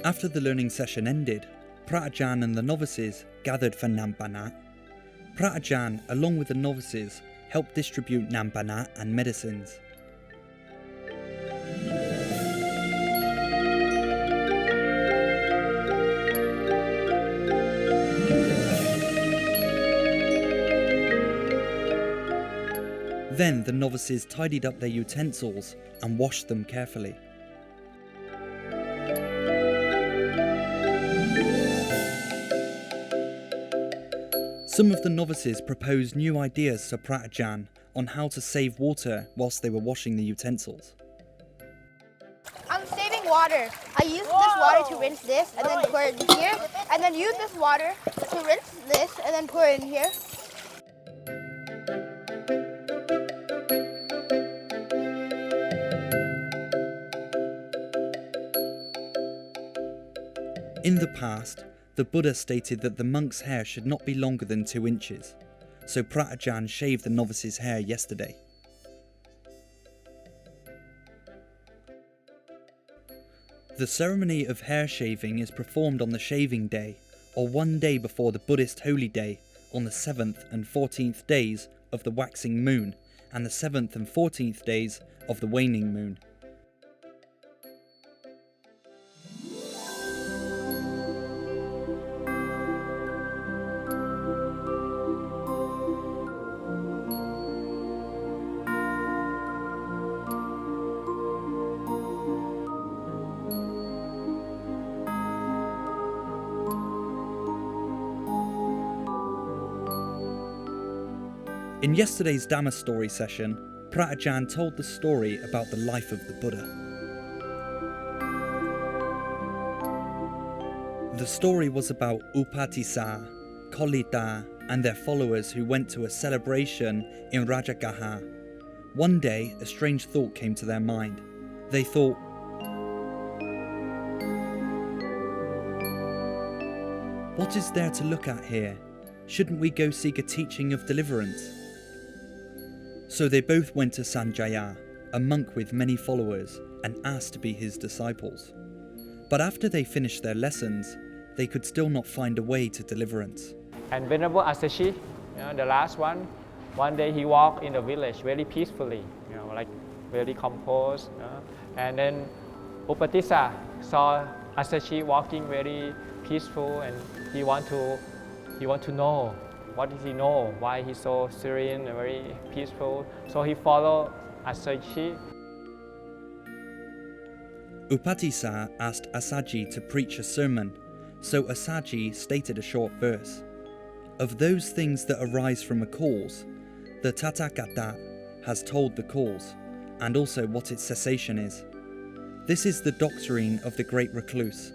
After the learning session ended, Pratajan and the novices gathered for Nampanat. Pratajan, along with the novices, helped distribute Nampanat and medicines. Then the novices tidied up their utensils and washed them carefully. Some of the novices proposed new ideas to Pratajan on how to save water whilst they were washing the utensils. I'm saving water. I use this water to rinse this and then pour it in here, and then use this water to rinse this and then pour it in here. In the past, the Buddha stated that the monk's hair should not be longer than 2 inches, so Pratajan shaved the novice's hair yesterday. The ceremony of hair shaving is performed on the shaving day, or one day before the Buddhist holy day, on the 7th and 14th days of the waxing moon, and the 7th and 14th days of the waning moon. In yesterday's Dhamma story session, Pratajan told the story about the life of the Buddha. The story was about Upatissa, Kolita, and their followers who went to a celebration in Rajagaha. One day, a strange thought came to their mind. They thought, "What is there to look at here? Shouldn't we go seek a teaching of deliverance?" So they both went to Sanjaya, a monk with many followers, and asked to be his disciples. But after they finished their lessons, they could still not find a way to deliverance. And Venerable Asashi, the last one day he walked in the village very peacefully, like very composed. And then Upatissa saw Asashi walking very peaceful, and he want to know. What does he know? Why he's so serene and very peaceful? So he followed Asaji. Upatissa asked Asaji to preach a sermon, so Asaji stated a short verse. Of those things that arise from a cause, the Tathagata has told the cause, and also what its cessation is. This is the doctrine of the great recluse.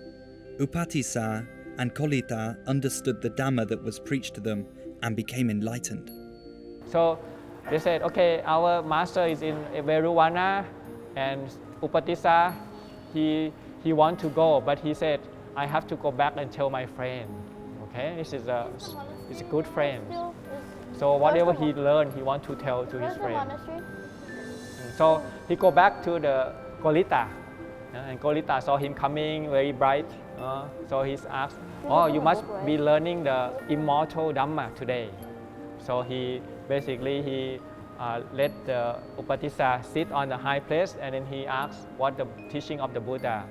Upatissa and Kolita understood the Dhamma that was preached to them and became enlightened. So they said, okay, our master is in Veruwana, and Upatissa, he want to go, but he said, I have to go back and tell my friend. Okay, this is a good friend. So whatever he learned, he want to tell to his friend. So he go back to the Kolita, and Kolita saw him coming very bright. So he's asked, oh, you must be learning the immortal Dhamma today. So he let the Upatissa sit on the high place, and then he asked what the teaching of the Buddha.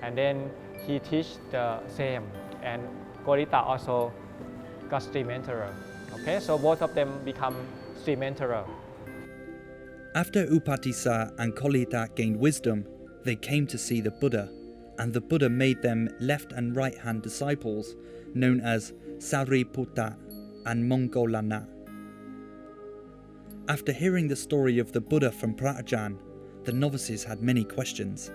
And then he teach the same, and Kolita also got stream enterer. Okay, so both of them become stream enterer. After Upatissa and Kolita gained wisdom, they came to see the Buddha, and the Buddha made them left and right hand disciples known as Sariputta and Moggallana. After hearing the story of the Buddha from Pratajan, the novices had many questions.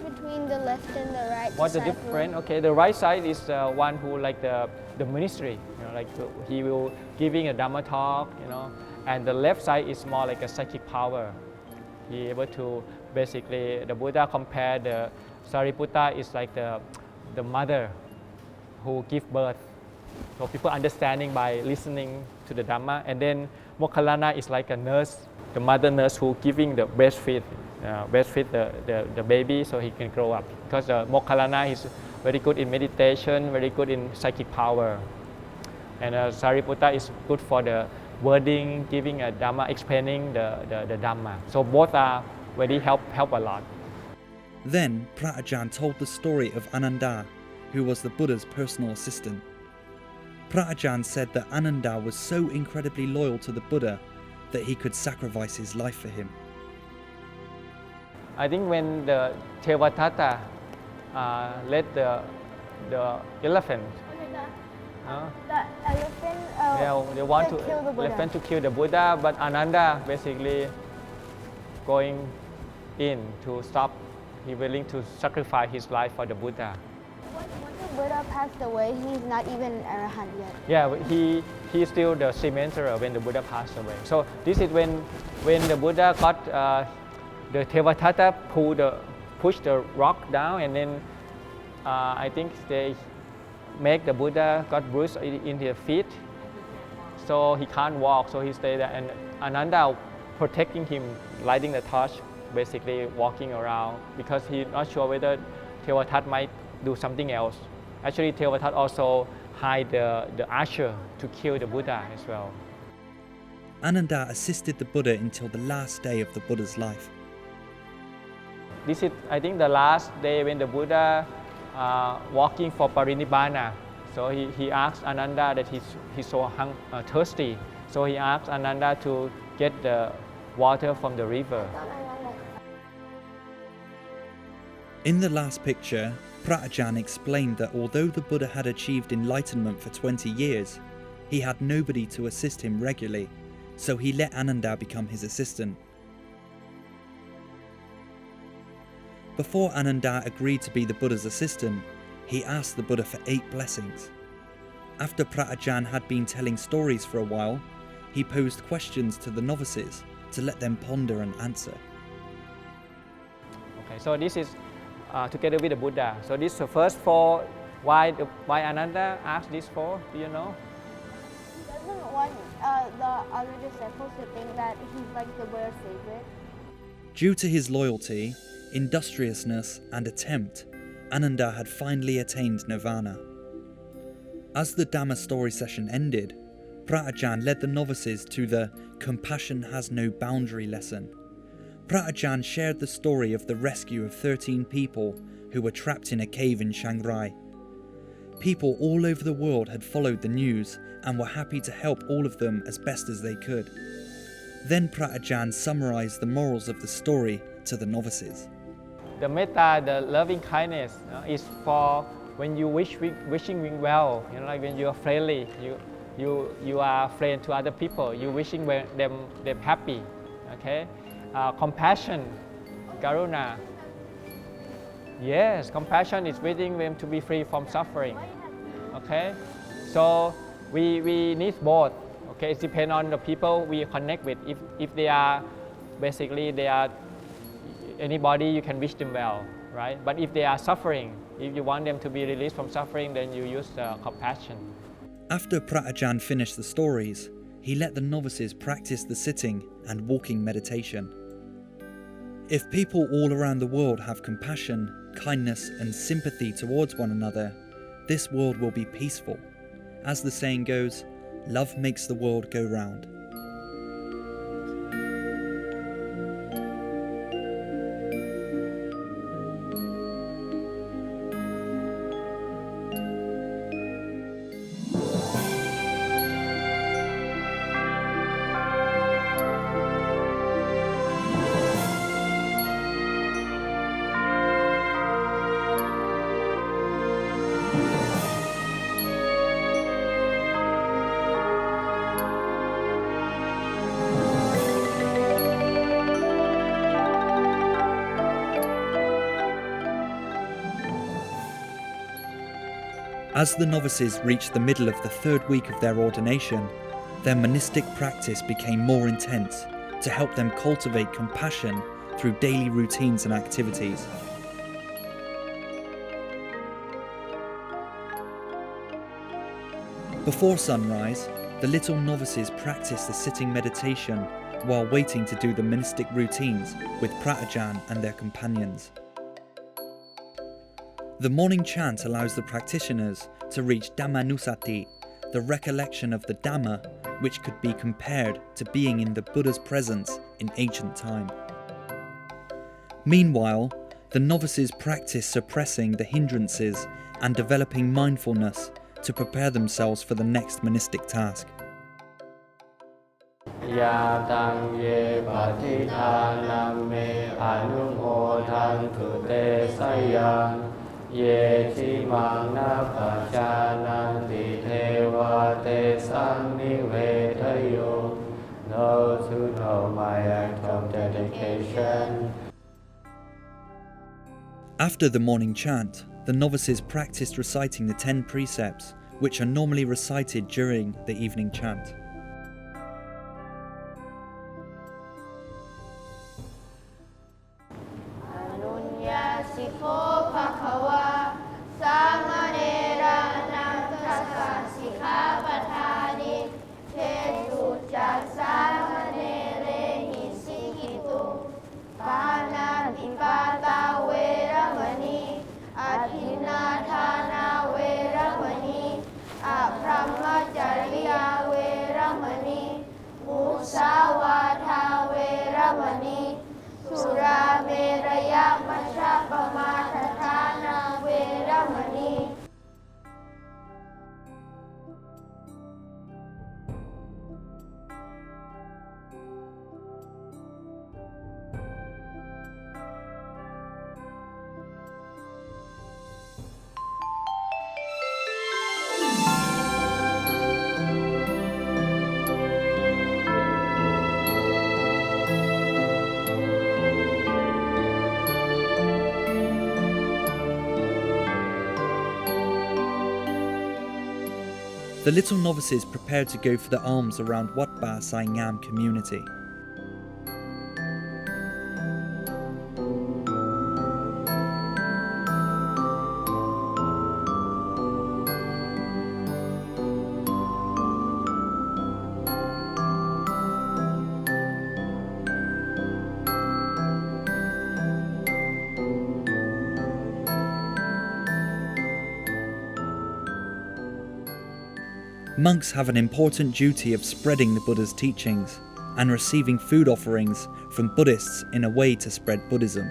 Between the left and the right. What's the difference? Okay, the right side is one who like the monastery, he will giving a Dhamma talk, and the left side is more like a psychic power. He able to basically, the Buddha compared the Sariputta is like the mother who give birth. So people understanding by listening to the Dhamma, and then Moggallana is like a nurse, the mother nurse who giving the breastfeed breastfeed the baby so he can grow up. Because the Mokkallana is very good in meditation, very good in psychic power. And Sariputta is good for the wording, giving a Dhamma, explaining the Dhamma. So both are very help a lot. Then Pratajan told the story of Ananda, who was the Buddha's personal assistant. Pratajan said that Ananda was so incredibly loyal to the Buddha that he could sacrifice his life for him. I think when the Tevatatta led the elephant, The elephant they want to kill the Buddha. elephant to kill the Buddha, but Ananda basically going in to stop. He willing to sacrifice his life for the Buddha. Once the Buddha passed away, he's not even an arahant yet. Yeah, but he's still the same emperor when the Buddha passed away. So this is when the Buddha got the Tevatatta pushed the rock down, and then I think they make the Buddha got bruised in his feet, so he can't walk. So he stayed there, and Ananda protecting him, lighting the torch, basically walking around because he's not sure whether Tevatatta might do something else. Actually, Tevatatta also hired the archer to kill the Buddha as well. Ananda assisted the Buddha until the last day of the Buddha's life. This is, I think, the last day when the Buddha walking for Parinibbana. So he asked Ananda that he's so thirsty. So he asked Ananda to get the water from the river. In the last picture, Pratajan explained that although the Buddha had achieved enlightenment for 20 years, he had nobody to assist him regularly, so he let Ananda become his assistant. Before Ananda agreed to be the Buddha's assistant, he asked the Buddha for 8 blessings. After Pratajan had been telling stories for a while, he posed questions to the novices to let them ponder and answer. Okay, so this is together with the Buddha. So this is the first 4. Why Ananda asked this for? Do you know? He doesn't want the other disciples to think that he's like the Buddha's favorite. Due to his loyalty, industriousness and attempt, Ananda had finally attained nirvana. As the Dhamma story session ended, Pratajan led the novices to the compassion has no boundary lesson. Pratajan shared the story of the rescue of 13 people who were trapped in a cave in Chiang Rai. People all over the world had followed the news and were happy to help all of them as best as they could. Then Pratajan summarized the morals of the story to the novices. The metta, the loving kindness, is for when you wishing well. You know, like when you are friendly, you are friend to other people. You wishing them happy. Okay, compassion, karuna. Yes, compassion is wishing them to be free from suffering. Okay, so we need both. Okay, it depends on the people we connect with. If they are basically anybody, you can wish them well, right? But if they are suffering, if you want them to be released from suffering, then you use compassion. After Pratajan finished the stories, he let the novices practice the sitting and walking meditation. If people all around the world have compassion, kindness and sympathy towards one another, this world will be peaceful. As the saying goes, love makes the world go round. As the novices reached the middle of the 3rd week of their ordination, their monastic practice became more intense to help them cultivate compassion through daily routines and activities. Before sunrise, the little novices practiced the sitting meditation while waiting to do the monastic routines with Pratajan and their companions. The morning chant allows the practitioners to reach Dhammanusati, the recollection of the Dhamma, which could be compared to being in the Buddha's presence in ancient time. Meanwhile, the novices practice suppressing the hindrances and developing mindfulness to prepare themselves for the next monastic task. Yatang ye patithanam me anumodhantu te sayang ye timang na pachananti teva te samnivedayo. Those who know my act of dedication. After the morning chant, the novices practiced reciting the 10 precepts, which are normally recited during the evening chant. The little novices prepared to go for the alms around Wat Ba Sai Ngam community. Monks have an important duty of spreading the Buddha's teachings and receiving food offerings from Buddhists in a way to spread Buddhism.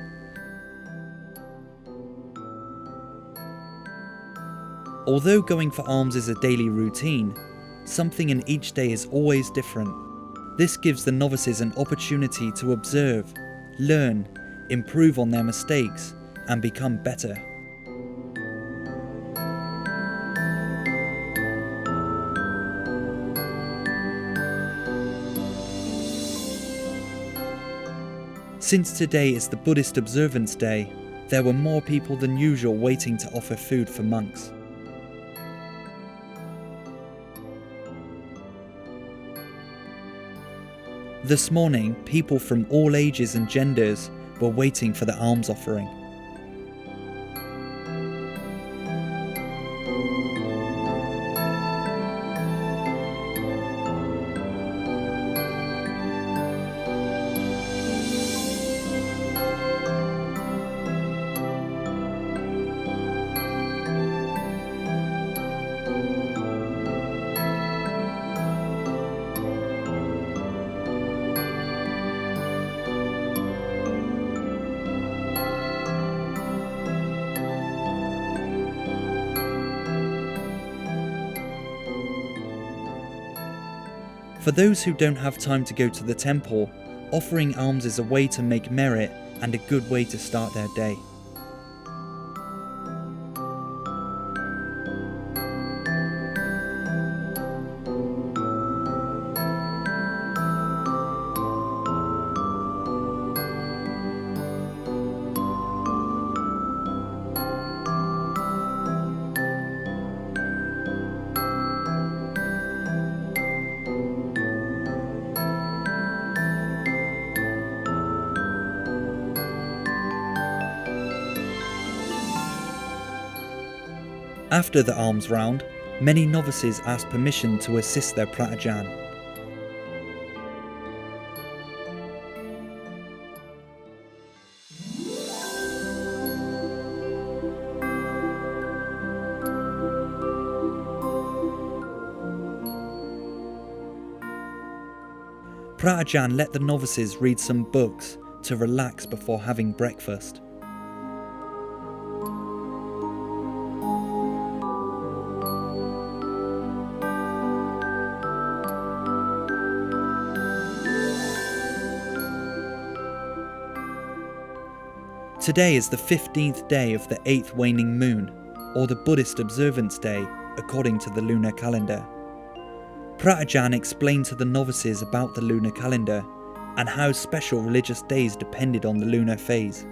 Although going for alms is a daily routine, something in each day is always different. This gives the novices an opportunity to observe, learn, improve on their mistakes, and become better. Since today is the Buddhist observance day, there were more people than usual waiting to offer food for monks. This morning, people from all ages and genders were waiting for the alms offering. For those who don't have time to go to the temple, offering alms is a way to make merit and a good way to start their day. After the alms round, many novices asked permission to assist their Pratajan. Pratajan let the novices read some books to relax before having breakfast. Today is the 15th day of the 8th waning moon, or the Buddhist observance day, according to the lunar calendar. Pratajan explained to the novices about the lunar calendar and how special religious days depended on the lunar phase.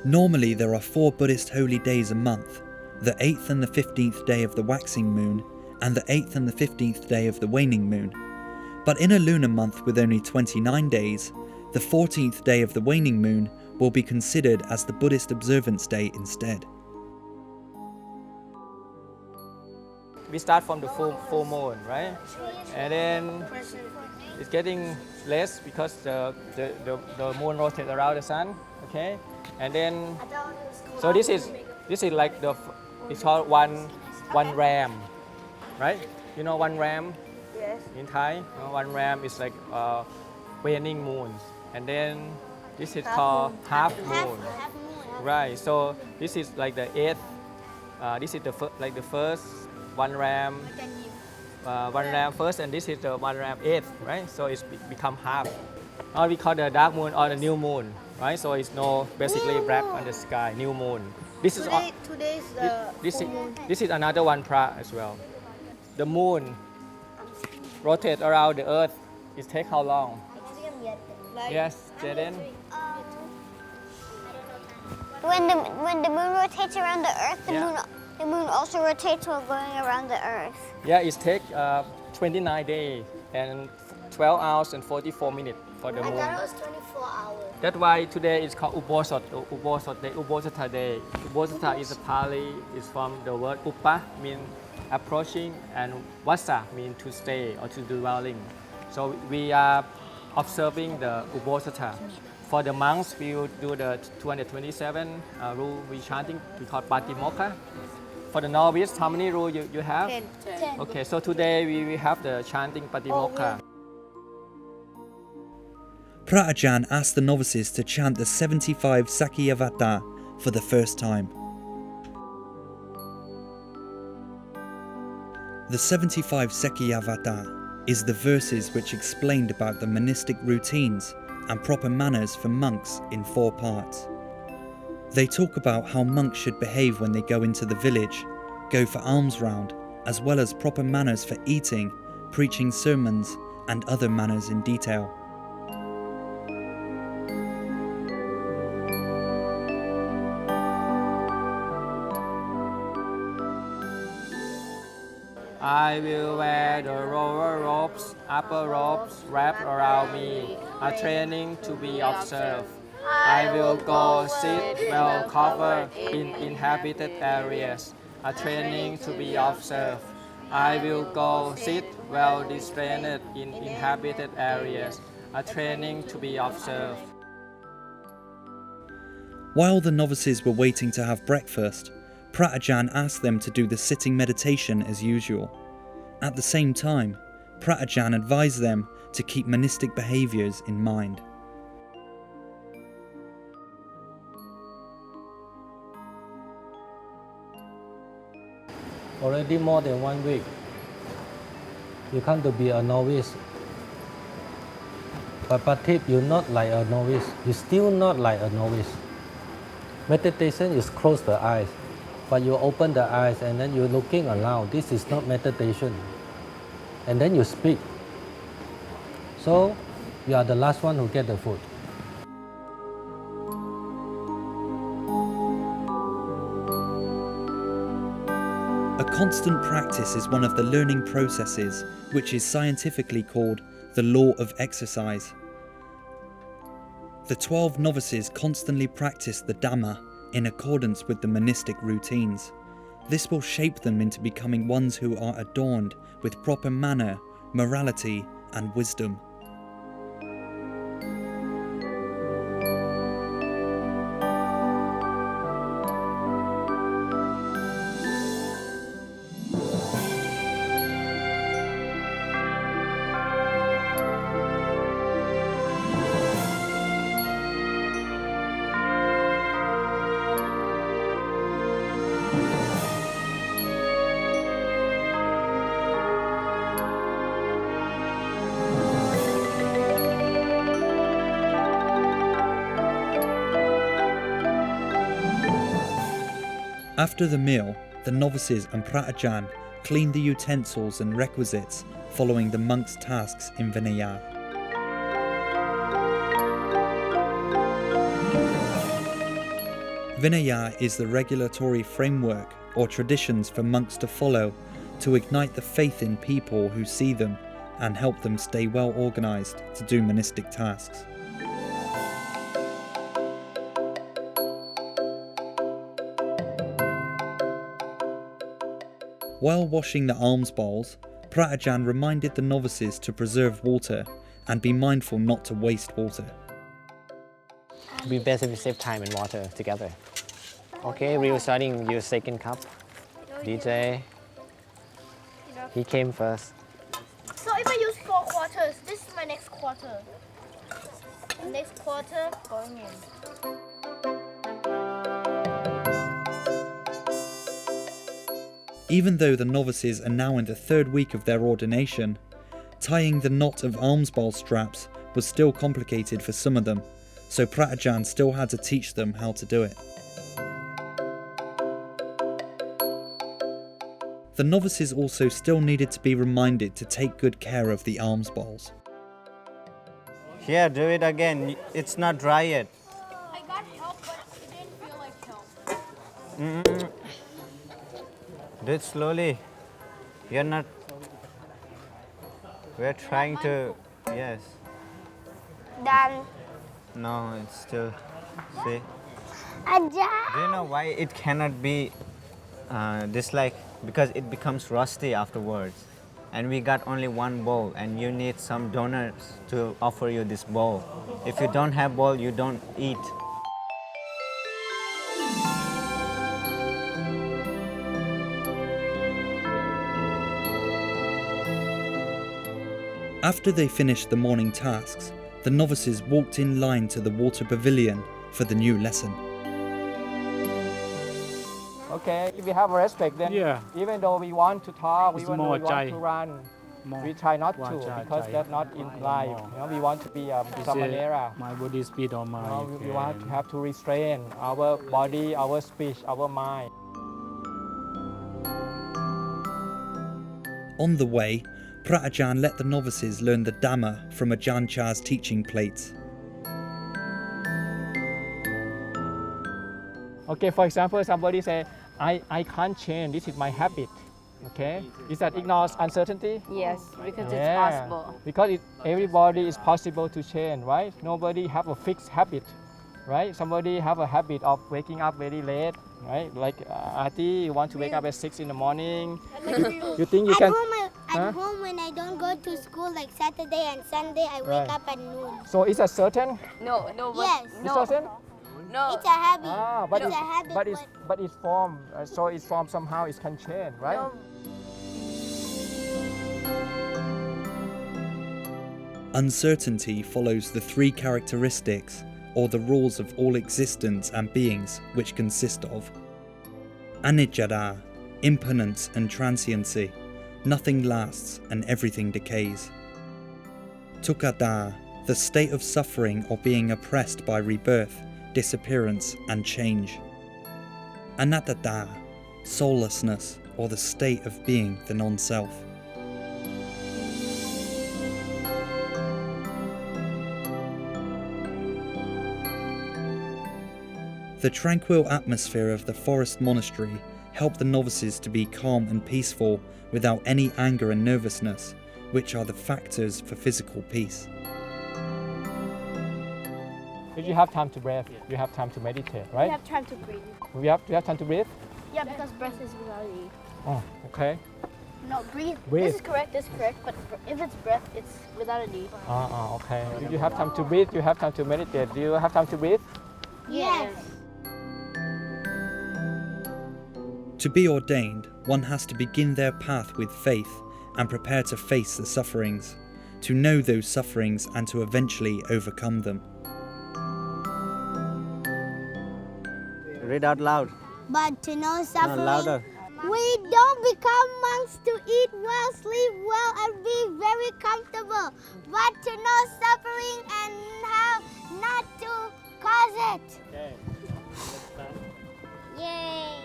Normally there are 4 Buddhist holy days a month, the 8th and the 15th day of the waxing moon, and the 8th and the 15th day of the waning moon. But in a lunar month with only 29 days, the 14th day of the waning moon will be considered as the Buddhist observance day instead. We start from the full moon, right? And then it's getting less because the moon rotates around the sun, okay? And then, so this is like it's called one ram, right? You know one ram? Yes. In Thai, one ram is like waning moon, and then this is called half moon, right? So this is like the 8th. This is the first one ram first, and this is the one ram 8th, right? So it's become half. Or we call the dark moon or the new moon, right? So it's basically black on the sky, new moon. This is Today is the full moon. this is another one pra as well. The moon rotate around the earth. It takes how long? Yes, Jaden? When the moon rotates around the earth, Yeah. the moon also rotates while going around the earth. Yeah, it takes 29 days and 12 hours and 44 minutes for the moon. That was 24 hours. That's why today is called Ubosat Day, Ubosata Day. Ubosata is a Pali, is from the word Upa, means approaching, and Vasa means to stay or to do dwelling. So we are observing the Ubosata. For the monks, we will do the 227 rule we chanting, we call Patimokkha. For the novice, how many rules you have? 10. Okay, so today we have the chanting Patimokkha. Pratajan asked the novices to chant the 75 Sakyavata for the first time. The 75 Sakyavata is the verses which explained about the monastic routines and proper manners for monks in 4 parts. They talk about how monks should behave when they go into the village, go for alms round, as well as proper manners for eating, preaching sermons, and other manners in detail. I will wear the lower robes, upper robes wrapped around me, a training to be observed. I will go sit well covered in inhabited areas, a training to be observed. I will go sit well restrained in inhabited areas, a training to be observed. While the novices were waiting to have breakfast, Pratajan asked them to do the sitting meditation as usual. At the same time, Pratajan advised them to keep monastic behaviours in mind. Already more than 1 week, you come to be a novice. But if you're not like a novice, you're still not like a novice. Meditation is close the eyes, but you open the eyes and then you're looking around. This is not meditation. And then you speak. So you are the last one who get the food. A constant practice is one of the learning processes which is scientifically called the law of exercise. The 12 novices constantly practice the Dhamma in accordance with the monastic routines. This will shape them into becoming ones who are adorned with proper manner, morality, and wisdom. After the meal, the novices and Pratajan clean the utensils and requisites following the monk's tasks in Vinaya. Vinaya is the regulatory framework or traditions for monks to follow to ignite the faith in people who see them and help them stay well organized to do monastic tasks. While washing the alms bowls, Pratajan reminded the novices to preserve water and be mindful not to waste water. We basically save time and water together. Okay, real starting your second cup. DJ, he came first. So if I use 4 quarters, this is my next quarter. The next quarter going in. Even though the novices are now in the 3rd week of their ordination, tying the knot of alms bowl straps was still complicated for some of them, so Pratajan still had to teach them how to do it. The novices also still needed to be reminded to take good care of the alms bowls. Here, do it again. It's not dry yet. I got help, but it didn't feel like help. Do it slowly. You're not. We're trying to. Yes. Done. No, it's still. See? Aja. Do you know why it cannot be disliked? Because it becomes rusty afterwards. And we got only one bowl, and you need some donors to offer you this bowl. If you don't have bowl, you don't eat. After they finished the morning tasks, the novices walked in line to the water pavilion for the new lesson. Okay, if we have respect, then even though we want to talk, even though we want to run, we try not to because that's not in life. You know, we want to be a samanera. My body, speed, or mind. We want to have to restrain our body, our speech, our mind. On the way, Pratajan let the novices learn the Dhamma from Ajahn Chah's teaching plates. Okay, for example, somebody say, I can't change, this is my habit. Okay, is that ignores uncertainty? Yes, because it's possible. Because everybody is possible to change, right? Nobody have a fixed habit, right? Somebody have a habit of waking up very late, right? Like Ati, you want to wake up at 6 in the morning. You think you can? At home when I don't go to school, like Saturday and Sunday, I wake up at noon. So is that certain? No, Yes. It's certain? no. It's a habit. But it's a habit. but it's formed. So it's formed somehow. It can change, right? No. Uncertainty follows the 3 characteristics, or the rules of all existence and beings, which consist of anicca, impermanence and transiency. Nothing lasts and everything decays. Dukkha, the state of suffering or being oppressed by rebirth, disappearance and change. Anatta, soullessness or the state of being the non-self. The tranquil atmosphere of the forest monastery helped the novices to be calm and peaceful without any anger and nervousness, which are the factors for physical peace. If you have time to breathe, you have time to meditate, right? You have time to breathe. We have time to breathe? Yeah, because breath is reality. Oh, okay. No, breathe. Breathe. This is correct, but if it's breath, it's reality. Okay. If you have time to breathe, you have time to meditate. Do you have time to breathe? Yes. To be ordained, one has to begin their path with faith and prepare to face the sufferings, to know those sufferings and to eventually overcome them. Read out loud. But to know suffering. No, louder. We don't become monks to eat well, sleep well, and be very comfortable, but to know suffering and how not to cause it. Okay. Let's start. Yay!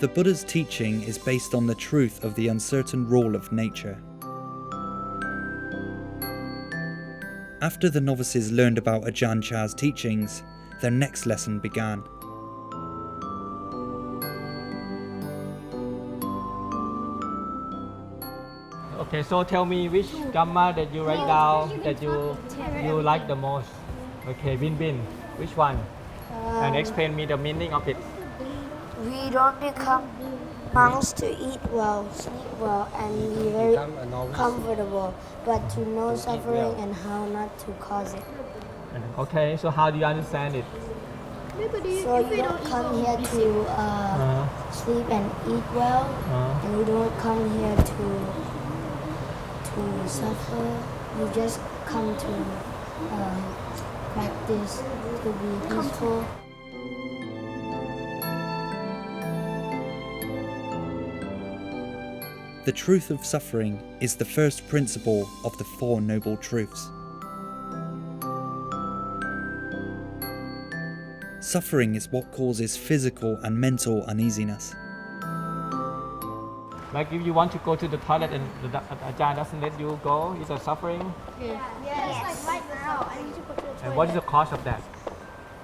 The Buddha's teaching is based on the truth of the uncertain rule of nature. After the novices learned about Ajahn Chah's teachings, their next lesson began. Okay, so tell me which Dhamma that you write down that you like the most. Okay, Bin, which one? And explain me the meaning of it. We don't become monks to eat well, sleep well, and be very Become a novice. comfortable, but to know suffering and how not to cause it. Okay, so how do you understand it? So you don't come here to sleep and eat well, and you don't come here to suffer. You just come to practice to be peaceful. The truth of suffering is the first principle of the Four Noble Truths. Suffering is what causes physical and mental uneasiness. Like if you want to go to the toilet and the Ajahn doesn't let you go, is that suffering? Yes. Like right now, I need to go to the toilet. And what is the cause of that?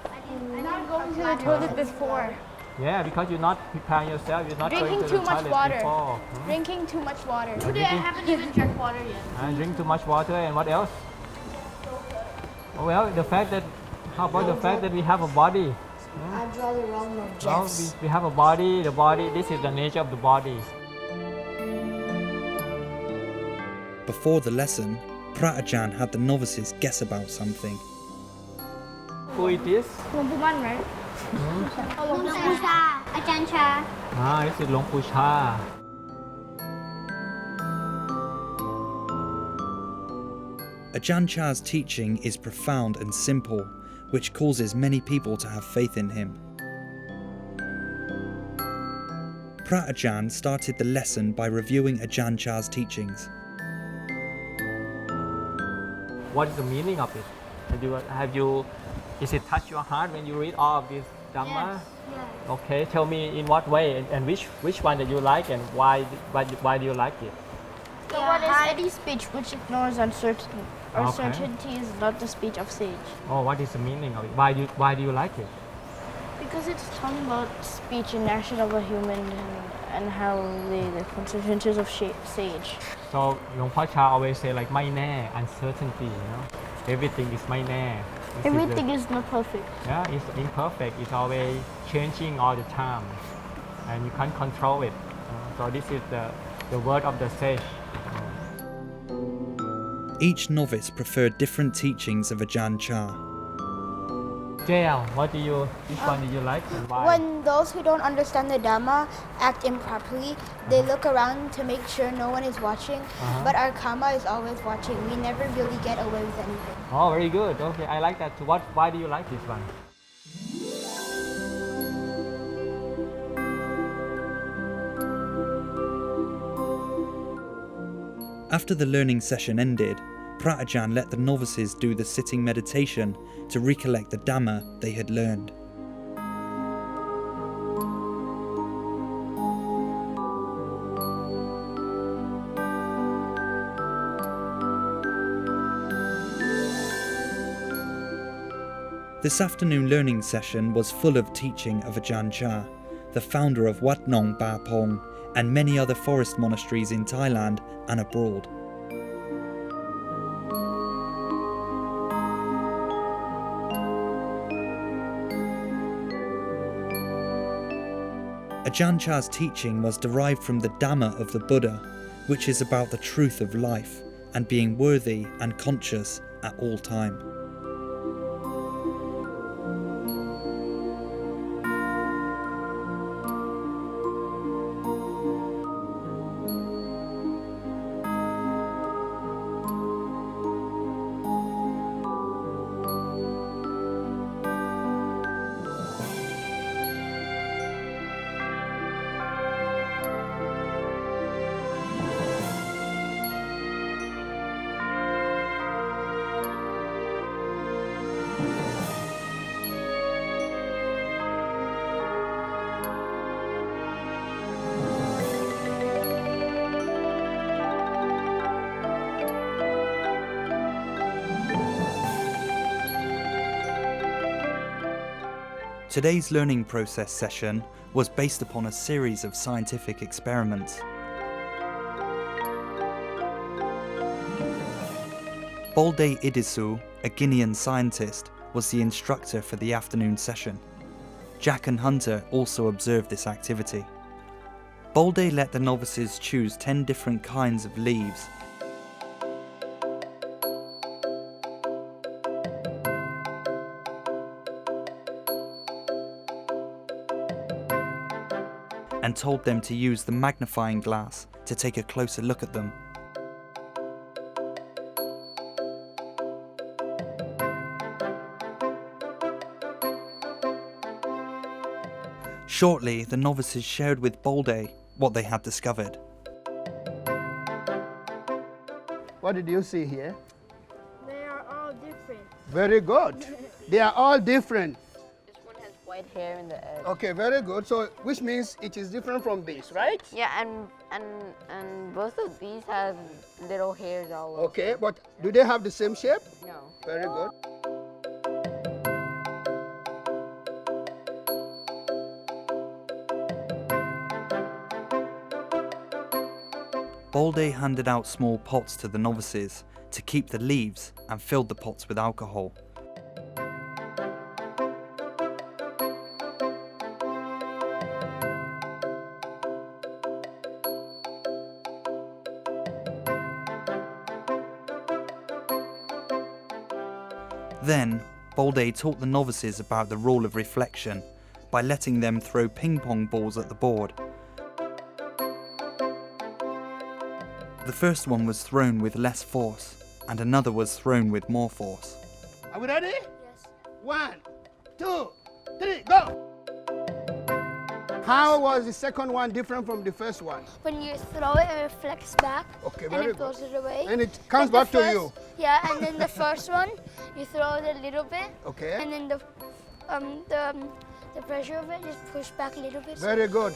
I'm not going to the toilet before. Yeah, because you're not preparing yourself, you're not Drinking going to too the much toilet water. before. Drinking too much water. Today I haven't even drank water yet. And drink too much water, and what else? Oh, well, the fact that, how about the fact that we have a body? I draw the wrong Well, objects. we have a body, the body, this is the nature of the body. Before the lesson, Ajahn had the novices guess about something. Who is this? Lumpuman, right? Ah, this is Long Pu Cha. Ajahn Chah's teaching is profound and simple, which causes many people to have faith in him. Ajahn started the lesson by reviewing Ajahn Chah's teachings. What is the meaning of it? Is it touch your heart when you read all of this Dhamma? Yes. Okay, tell me in what way and which one that you like and why do you like it? The one is any speech which ignores uncertainty. Okay. Uncertainty is not the speech of sage. Oh, what is the meaning of it? Why do you like it? Because it's talking about speech and action of a human and how the consequences of sage. So Long Pu Cha always say like ไม่แน่ uncertainty, you know. Everything is ไม่แน่ Everything is not perfect. Yeah, it's imperfect. It's always changing all the time, and you can't control it. So this is the word of the sage. Each novice preferred different teachings of Ajahn Chah. JL, which one do you like and why? When those who don't understand the Dhamma act improperly, they look around to make sure no one is watching, but our karma is always watching. We never really get away with anything. Oh, very good. Okay, I like that too. Why do you like this one? After the learning session ended, Ajahn let the novices do the sitting meditation to recollect the Dhamma they had learned. This afternoon learning session was full of teaching of Ajahn Chah, the founder of Wat Nong Ba Pong and many other forest monasteries in Thailand and abroad. Ajahn Chah's teaching was derived from the Dhamma of the Buddha, which is about the truth of life and being worthy and conscious at all time. Today's learning process session was based upon a series of scientific experiments. BALDE IDRISSOU, a Guinean scientist, was the instructor for the afternoon session. Jack and Hunter also observed this activity. BALDE let the novices choose 10 different kinds of leaves. And told them to use the magnifying glass to take a closer look at them. Shortly, the novices shared with BALDE what they had discovered. What did you see here? They are all different. Very good. They are all different. This one has white hair in the edge. Okay, very good. So, which means it is different from this, right? Yeah, and both of these have little hairs all over. Okay, but do they have the same shape? No. Very good. BALDE handed out small pots to the novices to keep the leaves and filled the pots with alcohol. Then, BALDE taught the novices about the rule of reflection by letting them throw ping-pong balls at the board. The first one was thrown with less force, and another was thrown with more force. Are we ready? Yes. 1, 2, 3, go! How was the second one different from the first one? When you throw it, it reflects back. Okay, and very it good. throws it away. And it comes Like back to you. Yeah, and then the first one, you throw it a little bit. Okay. And then the pressure of it just pushed back a little bit. Very good.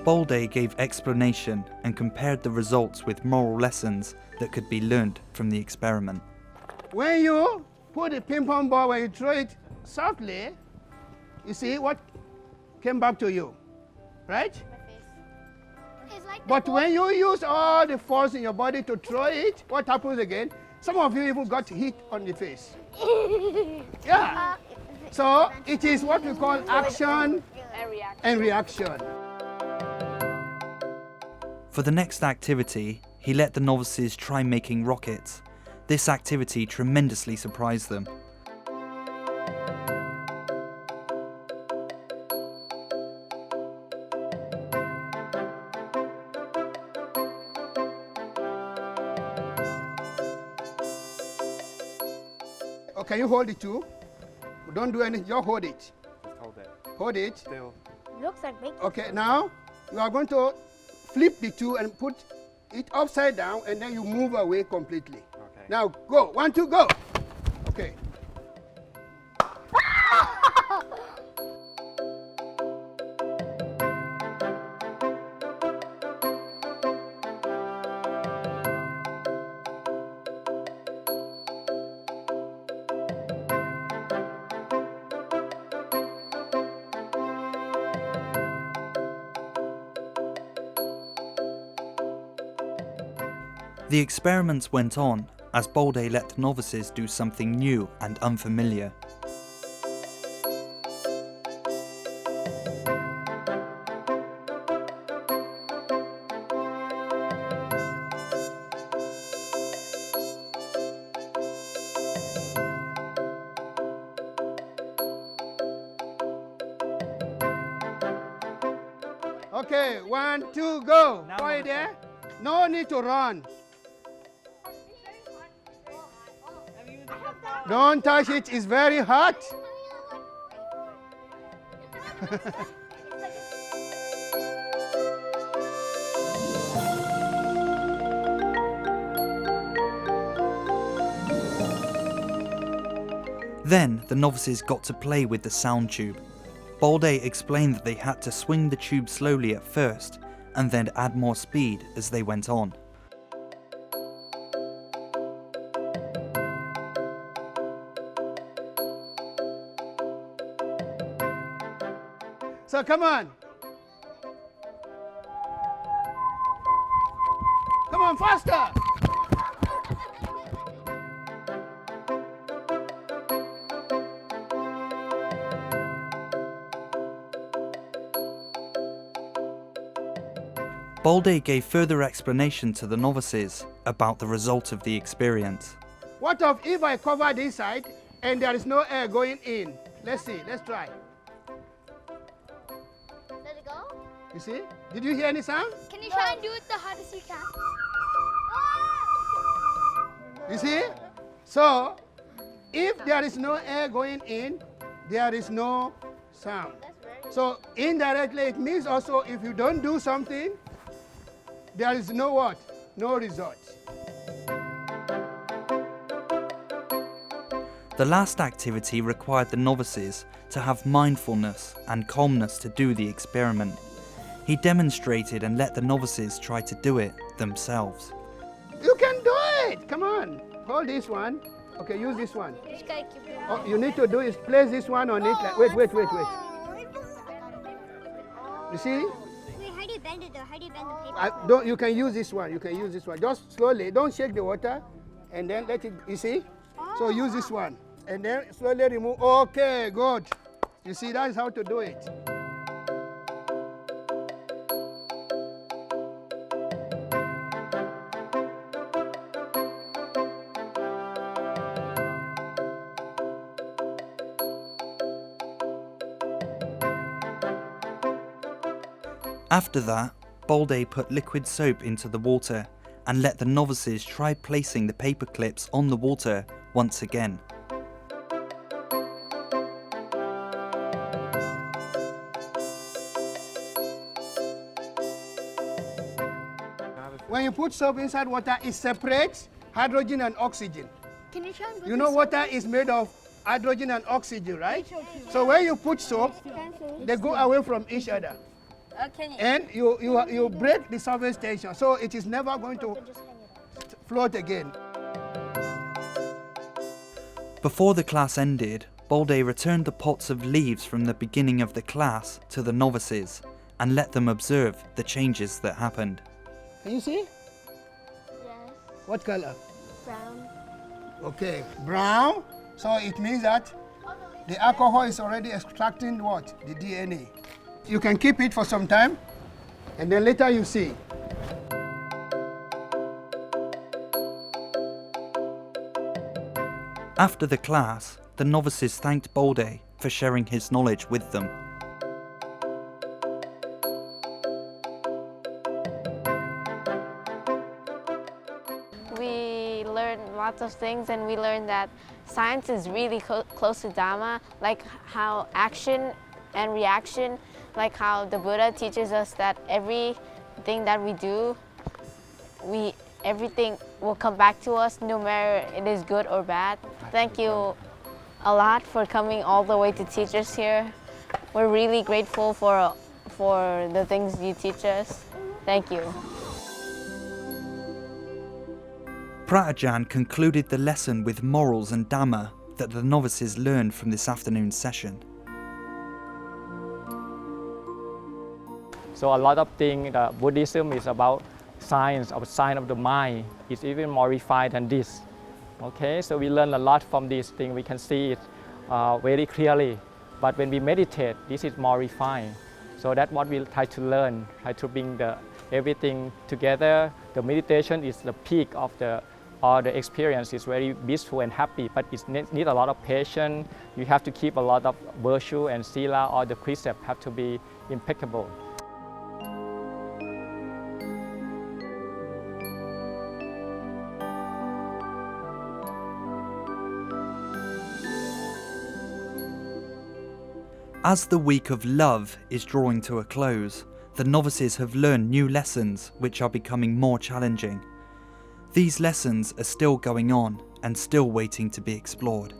BALDE gave explanation and compared the results with moral lessons that could be learned from the experiment. When you put a ping pong ball, when you throw it softly, you see what came back to you, right? It's like But when you use all the force in your body to throw it, what happens again? Some of you even got hit on the face. Yeah. So it is what we call action and reaction. For the next activity, he let the novices try making rockets. This activity tremendously surprised them. Oh, can you hold it too? Don't do anything, just hold it. Just hold it. Hold it. Still. Looks like bacon. Okay, now you are going to flip the two and put it upside down, and then you move away completely. Okay. Now go, 1, 2, go. Okay. The experiments went on as BALDE let the novices do something new and unfamiliar. Okay, 1, 2, go. Right there. No need to run. Don't touch it, it's very hot. Then the novices got to play with the sound tube. BALDE explained that they had to swing the tube slowly at first and then add more speed as they went on. So come on. Come on, faster. BALDE gave further explanation to the novices about the result of the experience. What if I cover this side and there is no air going in? Let's see, let's try. Let it go. You see? Did you hear any sound? Can you try and do it the hardest you can? You see? So, if there is no air going in, there is no sound. So, indirectly, it means also if you don't do something, there is no what? No result. The last activity required the novices to have mindfulness and calmness to do the experiment. He demonstrated and let the novices try to do it themselves. You can do it! Come on. Hold this one. Okay, use this one. All you need to do is place this one on it. Wait. You see? Wait, how do you bend it though? How do you bend the paper? You can use this one. You can use this one. Just slowly. Don't shake the water. And then let it, you see? So use this one. And then slowly remove. Okay, good. You see, that is how to do it. After that, BALDE put liquid soap into the water and let the novices try placing the paper clips on the water once again. When you put soap inside water, it separates hydrogen and oxygen. Can you try and put You know water is made of hydrogen and oxygen, right? So when you put soap, they go away from each other. And you break the surface tension, so it is never going to float again. Before the class ended, BALDE returned the pots of leaves from the beginning of the class to the novices and let them observe the changes that happened. Can you see? Yes. What color? Brown. Okay, brown. So it means that the alcohol is already extracting what? The DNA. You can keep it for some time, and then later you see. After the class, the novices thanked BALDE for sharing his knowledge with them. We learned lots of things, and we learned that science is really close to Dhamma, like how action and reaction, like how the Buddha teaches us that everything that we do, everything will come back to us, no matter it is good or bad. Thank you a lot for coming all the way to teach us here. We're really grateful for the things you teach us. Thank you. Pratajan concluded the lesson with morals and Dhamma that the novices learned from this afternoon's session. So a lot of things, Buddhism is about science of the mind. It's even more refined than this. Okay, so we learn a lot from this thing. We can see it very clearly. But when we meditate, this is more refined. So that's what we try to learn, try to bring everything together. The meditation is the peak of the experience. Is very blissful and happy, but it needs a lot of patience. You have to keep a lot of virtue and sila, all the precepts have to be impeccable. As the week of love is drawing to a close, the novices have learned new lessons which are becoming more challenging. These lessons are still going on and still waiting to be explored.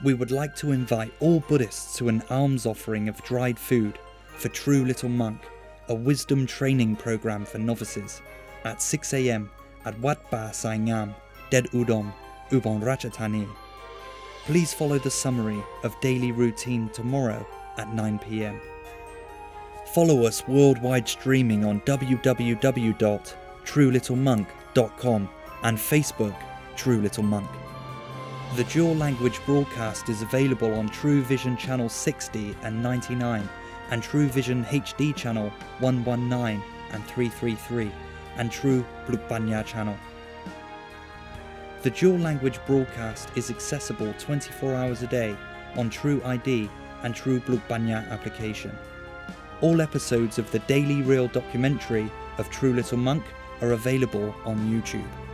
we would like to invite all Buddhists to an alms offering of dried food for True Little Monk, a wisdom training program for novices, at 6 a.m. at Wat Ba Sai Ngam, Ded Udom, Ubon Ratchathani. Please follow the summary of daily routine tomorrow at 9 p.m. Follow us worldwide streaming on www.truelittlemonk.com and Facebook, True Little Monk. The dual language broadcast is available on True Vision Channel 60 and 99 and True Vision HD Channel 119 and 333 and True Blukbanya Channel. The dual language broadcast is accessible 24 hours a day on True ID and True Blukbanya application. All episodes of the Daily Real documentary of True Little Monk are available on YouTube.